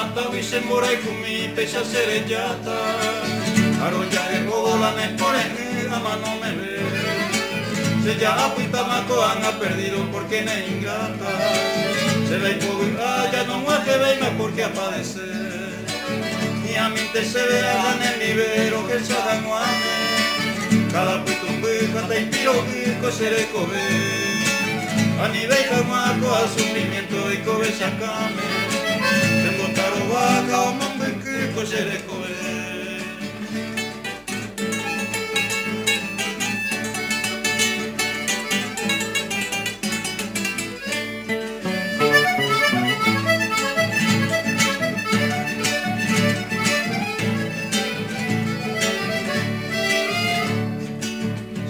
mata wisembora ikumi pesa sereyata Aroya de bola me pone a mano me ve Se ya apuita macoan ha perdido porque no es ingrata Se ve y ya no muere venga porque a padecer Y a mí te se ve a en mi vero que se haga guane Cada puito puja te inspiro pico seré cobe A nivel jamaco a sufrimiento y cobe sacame Tengo taro vaca o mambe pico seré cobe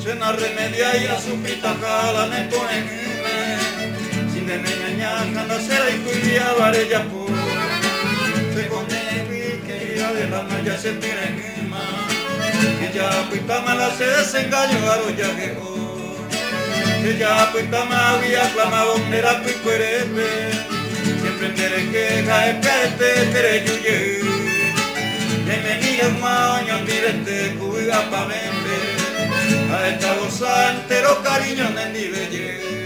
Cena remedia y a su pita jala me ponen Sin de meñaña anda cera y cuidía varella por Se come que ya de rama ya se tira encima Que ya pita mala se desengañó ya que Que ya pita ma había clamado era picuerepe Siempre me queja espete tere yuye Me mira un maño mirete cuiga pa vender a esta goza entero cariño en mi belleza